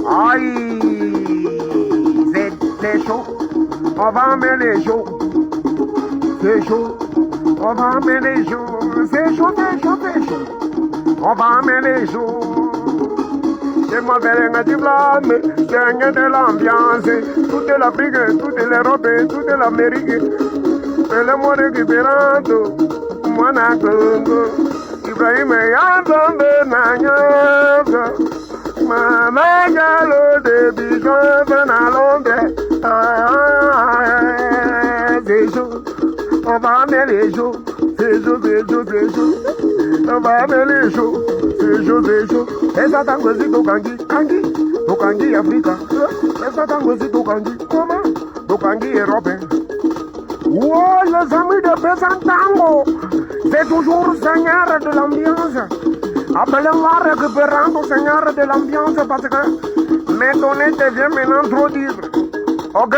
Aïe, c'est chaud. On va emmener les jours. C'est chaud. On va emmener les jours. C'est chaud, c'est chaud, c'est chaud. On va emmener les jours. Je m'appelle du blâme, c'est un de l'ambiance. Toute l'Afrique, toute l'Europe, toute l'Amérique. Et le monde récupérando, moi n'a Congo. Ibrahim Yandonde Nanyanga. Mama Galo de Bijon Venalonde. C'est chaud, on va amener les jours. C'est chaud, c'est chaud, c'est chaud. On va amener les jours. C'est chaud, c'est chaud. Esa tangozito kangi, kangi. Do kangi Africa. Esa tangozito kangi. Comment? Do kangi européen. Oh, les amis de Pesantango, c'est toujours Seigneur de l'ambiance. Appelez-moi récupérant Seigneur de l'ambiance parce que mes données deviennent maintenant trop dures. Ok?